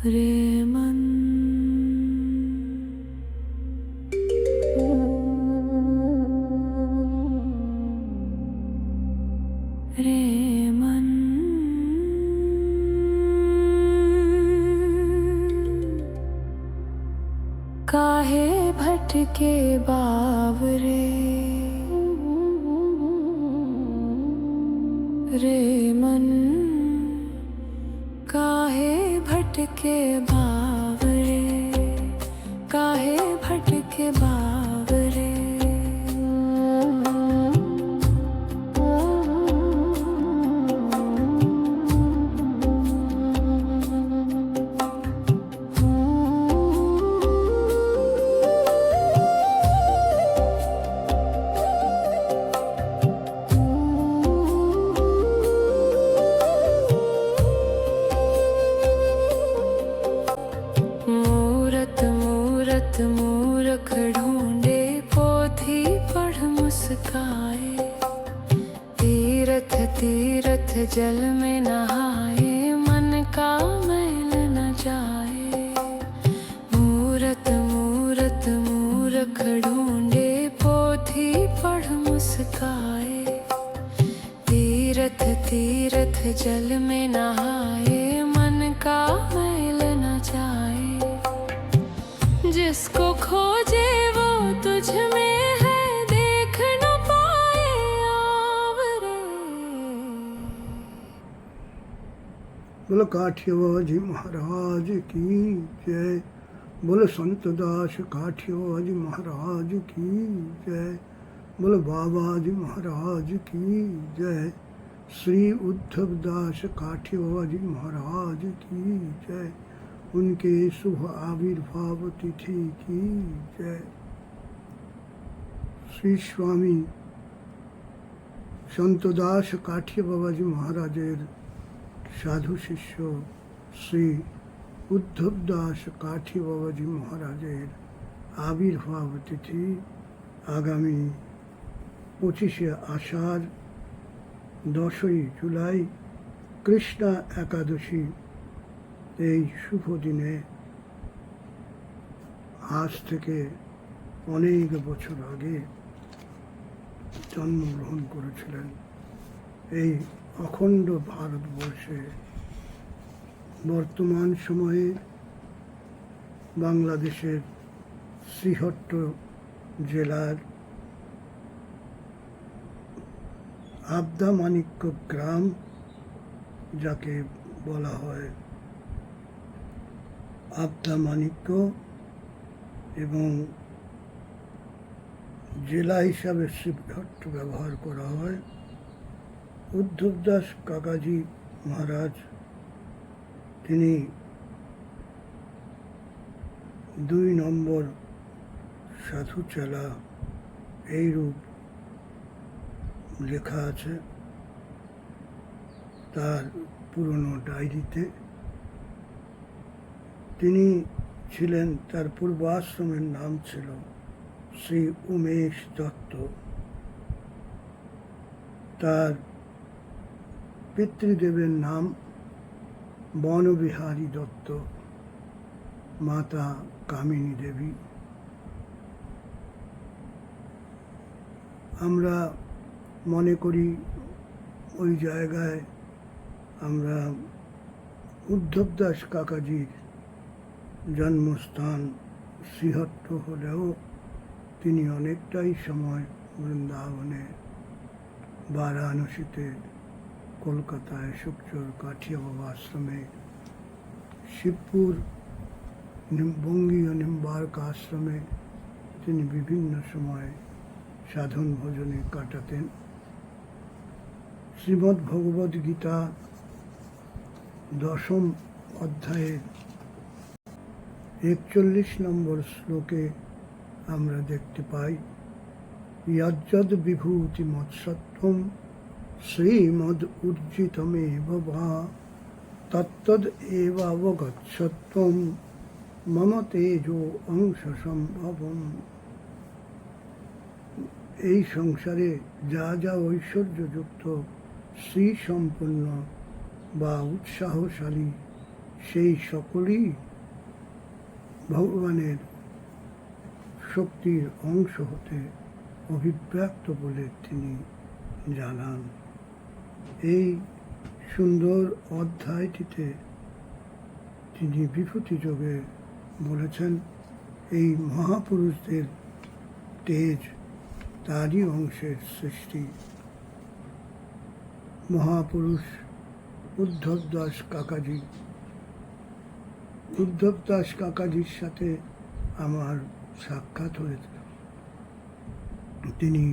रे मन रे मन काहे भटके बावरे रे मन काहे भटके बावरे काहे भटके बावरे मूरख ढूंढे पोथी पढ़ मुस्काए तीरथ तीरथ जल में नहाए मन का मैल न जाए। मूरत मूरत मूरख ढूंढे पोथी पढ़ मुस्काए तीरथ तीरथ जल में नहाए मन का मैल न जाए। जिसको खोजे वो तुझ में है देख न पाए आवरे। बोलो काठियावाजी महाराज की जय। बोलो संत दास काठियावाजी महाराज की जय। बोलो बाबाजी महाराज की जय। श्री उद्धव दास काठियावाजी महाराज की जय। उनके शुभ आविर्भाव तिथि की जय। श्री स्वामी सन्तदास काठिया बाबाजी महाराजेर साधु शिष्य श्री उद्धव दास काठिया बाबाजी महाराजेर आविर्भाव तिथि आगामी 25 आषाढ़ 10 जुलाई कृष्णा एकादशी এই শুভ দিনে আজ থেকে অনেক বছর আগে জন্মগ্রহণ করেছিলেন এই অখণ্ড ভারতবর্ষে বর্তমান সময়ে বাংলাদেশের শ্রীহট্ট জেলার আবদামানিক্য গ্রাম যাকে বলা হয় আবদামানিক্য এবং জেলা হিসাবে শ্রীহট্ট ব্যবহার করা হয়। উদ্ধব দাস কাকাজি মহারাজ তিনি 2 নম্বর সাধু চেলা এইরূপ লেখা আছে তার পুরনো ডায়েরিতে। তিনি ছিলেন তার পূর্বাশ্রমের নাম ছিল শ্রী উমেশ দত্ত। তার পিতৃদেবের নাম বনবিহারী দত্ত, মাতা কামিনী দেবী। আমরা মনে করি ওই জায়গায় আমরা উদ্ধব দাস কাকাজির জন্মস্থান শ্রীহট্ট হলেও তিনি অনেকটাই সময় বৃন্দাবনে, বারাণসীতে, কলকাতায় শুকচর কাঠিয়া বাবা আশ্রমে, শিবপুর বঙ্গীয় নিম্বার্ক আশ্রমে তিনি বিভিন্ন সময় সাধন ভজনে কাটাতেন। শ্রীমদ্ ভগবদ গীতা 10ম অধ্যায়ের 41 নম্বর শ্লোকে আমরা দেখতে পাই যজ্জদ বিভূতি মৎসত্বম শ্রীমদ উর্জিতমেব বা তত্তদ এবাবগচ্ছত্বম মম তেজো অংশ সম্ভবম। এই সংসারে যা যা ঐশ্বর্যযুক্ত শ্রী সম্পন্ন বা উৎসাহশালী সেই সকলেই ভগবানের শক্তির অংশ হতে অভিব্যক্ত বলে তিনি জানান। এই সুন্দর অধ্যায়টিতে তিনি বিভূতি যোগে বলেছেন এই মহাপুরুষদের তেজ তারই অংশের সৃষ্টি। মহাপুরুষ উদ্ধব দাস কাকাজি, উদ্ধব দাস কাকাজির সাথে আমার সাক্ষাৎ হয়েছে। তিনি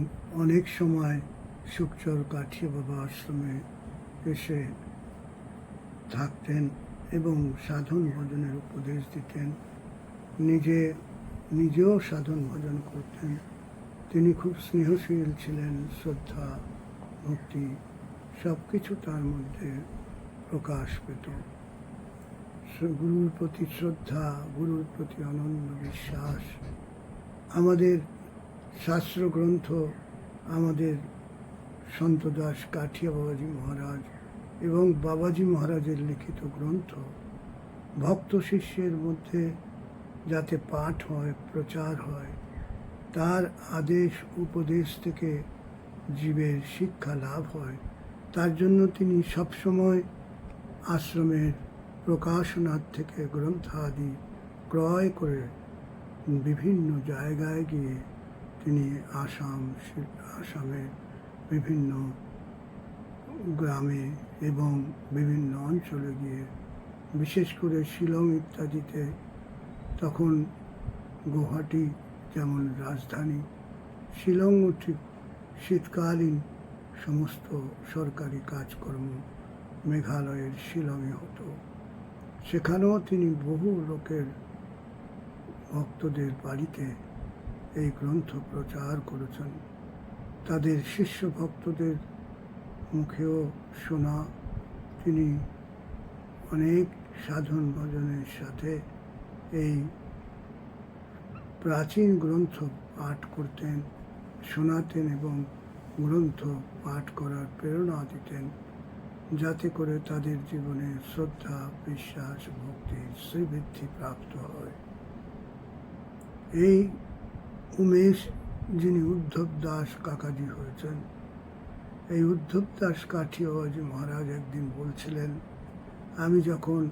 অনেক সময় সুখচর কাঠিয়া বাবা আশ্রমে এসে থাকতেন এবং সাধন ভজনের উপদেশ দিতেন, নিজেও সাধন ভজন করতেন। তিনি খুব স্নেহশীল ছিলেন, শ্রদ্ধা ভক্তি সব কিছু তার মধ্যে প্রকাশ পেত। গুরুর প্রতি শ্রদ্ধা, গুরুর প্রতি অনন্য বিশ্বাস। আমাদের শাস্ত্রগ্রন্থ, আমাদের সন্ত দাস কাঠিয়া বাবাজি মহারাজ এবং বাবাজি মহারাজের লিখিত গ্রন্থ ভক্ত শিষ্যের মধ্যে যাতে পাঠ হয়, প্রচার হয়, তার আদেশ উপদেশ থেকে জীবের শিক্ষা লাভ হয়, তার জন্য তিনি সবসময় আশ্রমের প্রকাশনার থেকে গ্রন্থাদি ক্রয় করে বিভিন্ন জায়গায় গিয়ে তিনি আসামের বিভিন্ন গ্রামে এবং বিভিন্ন অঞ্চলে গিয়ে, বিশেষ করে শিলং ইত্যাদিতে, তখন গুয়াহাটি যেমন রাজধানী, শিলংও ঠিক শীতকালীন সমস্ত সরকারি কাজকর্ম মেঘালয়ের শিলংয়ে হতো। সেখানেও তিনি বহু লোকের ভক্তদের বাড়িতে এই গ্রন্থ প্রচার করেছেন। তাদের শিষ্য ভক্তদের মুখেও শোনা, তিনি অনেক সাধন ভজনের সাথে এই প্রাচীন গ্রন্থ পাঠ করতেন, শোনাতেন এবং গ্রন্থ পাঠ করার প্রেরণা দিতেন, যাতে করে তাদের জীবনে শ্রদ্ধা, বিশ্বাস, ভক্তি শ্রীবৃদ্ধি প্রাপ্ত হয়। এই উমেশ, যিনি উদ্ধব দাস কাকাজি হয়েছেন, এই উদ্ধব দাস কাঠিয়া বাবাজি মহারাজ একদিন বলছিলেন, আমি যখন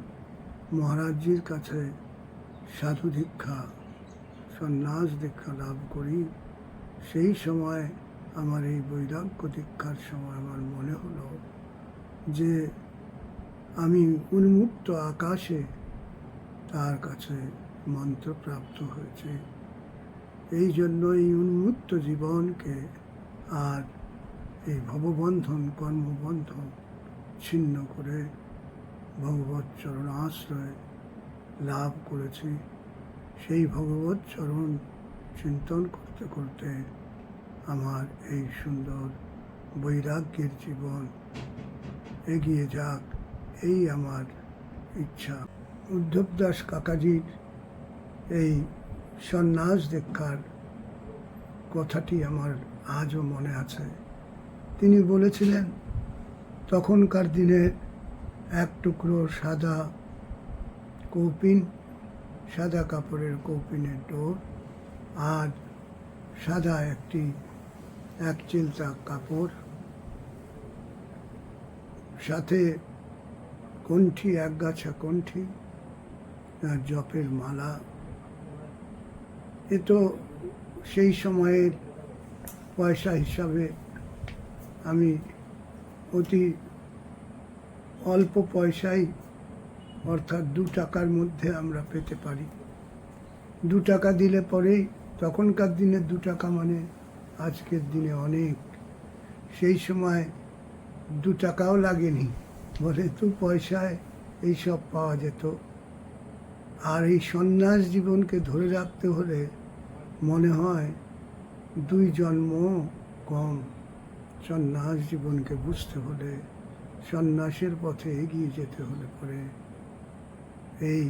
মহারাজজির কাছে সাধু দীক্ষা, সন্ন্যাস দীক্ষা লাভ করি, সেই সময় আমার এই বৈরাগ্য দীক্ষার সময় আমার মনে হলো যে আমি উন্মুক্ত আকাশে তার কাছে মন্ত্রপ্রাপ্ত হয়েছে। এই জন্য এই উন্মুক্ত জীবনকে আর এই ভববন্ধন, কর্মবন্ধন ছিন্ন করে ভগবৎ চরণ আশ্রয় লাভ করেছি। সেই ভগবৎ চরণ চিন্তন করতে করতে আমার এই সুন্দর বৈরাগ্যের জীবন এগিয়ে যাক, এই আমার ইচ্ছা। উদ্ধব দাস কাকাজির এই সন্ন্যাস দীক্ষার কথাটি আমার আজও মনে আছে। তিনি বলেছিলেন, তখনকার দিনের এক টুকরো সাদা কৌপিন, সাদা কাপড়ের কৌপিনের ডোর আর সাদা এক চিলতা কাপড়, সাথে কণ্ঠি, একগাছা কণ্ঠি আর জপের মালা। এ তো সেই সময়ের পয়সা হিসাবে আমি অতি অল্প পয়সায়, অর্থাৎ 2 টাকার মধ্যে আমরা পেতে পারি। 2 টাকা দিলে পরেই, তখনকার দিনে 2 টাকা মানে আজকের দিনে অনেক। সেই সময় 2 টাকাও লাগেনি, বলে 2 পয়সায় এইসব পাওয়া যেত। আর এই সন্ন্যাস জীবনকে ধরে রাখতে হলে মনে হয় 2 জন্ম কম। সন্ন্যাস জীবনকে বুঝতে হলে, সন্ন্যাসের পথে এগিয়ে যেতে হলে পরে এই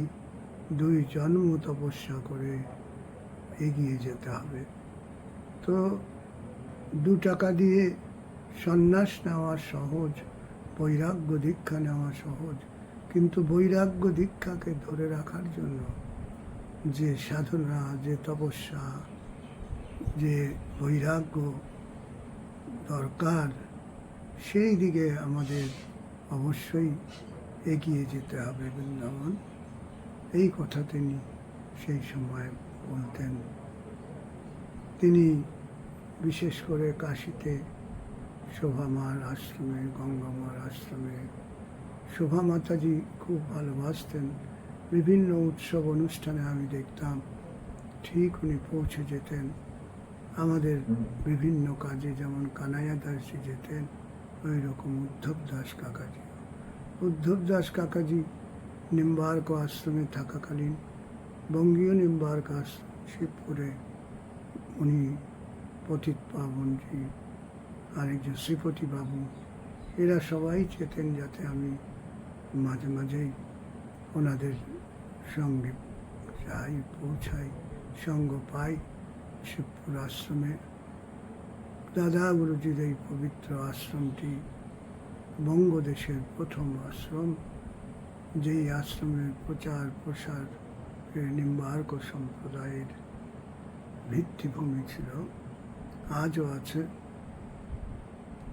2 জন্ম তপস্যা করে এগিয়ে যেতে হবে। তো 2 টাকা দিয়ে সন্ন্যাস নেওয়া সহজ, বৈরাগ্য দীক্ষা নেওয়া সহজ, কিন্তু বৈরাগ্য দীক্ষাকে ধরে রাখার জন্য যে সাধনা, যে তপস্যা, যে বৈরাগ্য দরকার, সেই দিকে আমাদের অবশ্যই এগিয়ে যেতে হবে বৃন্দাবন। এই কথা তিনি সেই সময় বলতেন। তিনি বিশেষ করে কাশীতে শোভামার আশ্রমে, গঙ্গামার আশ্রমে শোভা মাতাজি খুব ভালোবাসতেন। বিভিন্ন উৎসব অনুষ্ঠানে আমি দেখতাম ঠিক উনি পৌঁছে যেতেন। আমাদের বিভিন্ন কাজে যেমন কানাইয়া দাসজি যেতেন, ওই রকম উদ্ধব দাস কাকাজি। উদ্ধব দাস কাকাজি নিম্বার্ক আশ্রমে থাকাকালীন বঙ্গীয় নিম্বার্ক আশ্রম শিবপুরে উনি পতিত পাবনজি, আরেকজন শ্রীপতি বাবু, এরা সবাই চেতেন যাতে আমি মাঝে মাঝেই ওনাদের সঙ্গে যাই, পৌঁছাই, সঙ্গ পাই শিবপুর আশ্রমে। দাদা গুরুজির এই পবিত্র আশ্রমটি বঙ্গদেশের প্রথম আশ্রম, যেই আশ্রমের প্রচার প্রসার নিম্বার্ক সম্প্রদায়ের ভিত্তিভূমি ছিল, আজও আছে।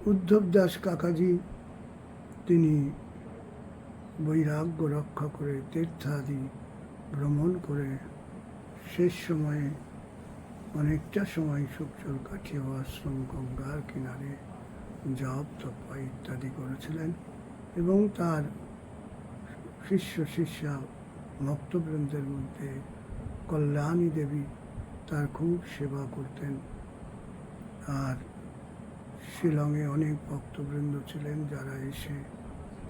উদ্ধব দাস কাকাজি তিনি বৈরাগ্য রক্ষা করে তীর্থাদি ভ্রমণ করে শেষ সময়ে অনেকটা সময় সুখচর কাটিয়ে আশ্রম গঙ্গার কিনারে জপ তপা ইত্যাদি করেছিলেন এবং তার শিষ্যা ভক্তবৃন্দের মধ্যে কল্যাণী দেবী তার খুব সেবা করতেন। আর শিলংয়ে অনেক ভক্তবৃন্দ ছিলেন যারা এসে,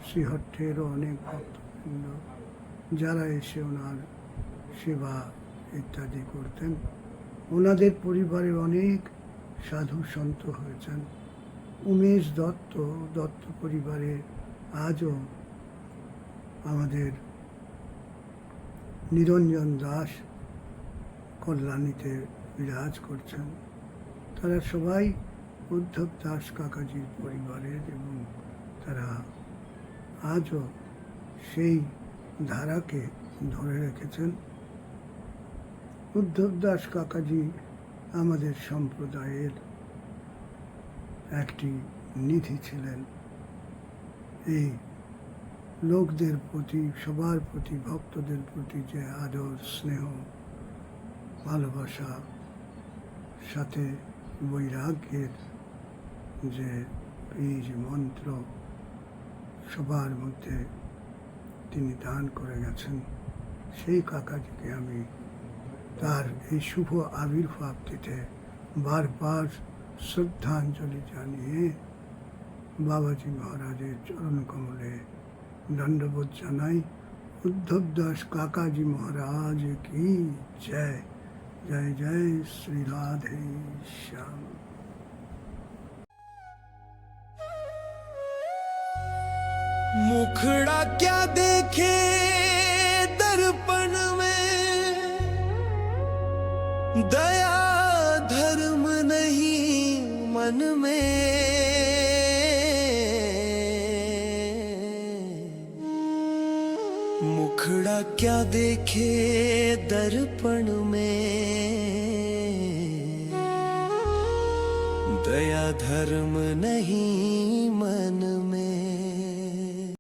শ্রীহট্টেরও অনেক ভক্তবৃন্দ যারা এসে ওনার সেবা ইত্যাদি করতেন। ওনাদের পরিবারে অনেক সাধু সন্ত হয়েছেন। উমেশ দত্ত পরিবারে আজও আমাদের নিরঞ্জন দাস কল্যাণীতে বিরাজ করছেন। তারা সবাই উদ্ধব দাস কাকাজির পরিবারের এবং তারা আজও সেই ধারাকে ধরে রেখেছেন। উদ্ধব দাস কাকাজি আমাদের সম্প্রদায়ের একটি নিধি ছিলেন। এই লোকদের প্রতি, সবার প্রতি, ভক্তদের প্রতি যে আদর, স্নেহ, ভালোবাসা, সাথে বৈরাগ্যের যে বীজ মন্ত্র সবার মধ্যে তিনি দান করে গেছেন, সেই কাকাজিকে আমি তার এই শুভ আবির্ভাব তিথে বারবার শ্রদ্ধাঞ্জলি জানিয়ে বাবাজি মহারাজের চরণ কমলে দণ্ডবোধ জানাই। উদ্ধব দাস কাকাজি মহারাজ কি জয়। जय जय श्री राधे श्याम। मुखड़ा क्या देखे दर्पण में, दया धर्म नहीं मन में। मुखड़ा क्या देखे दर्पण में, दया धर्म नहीं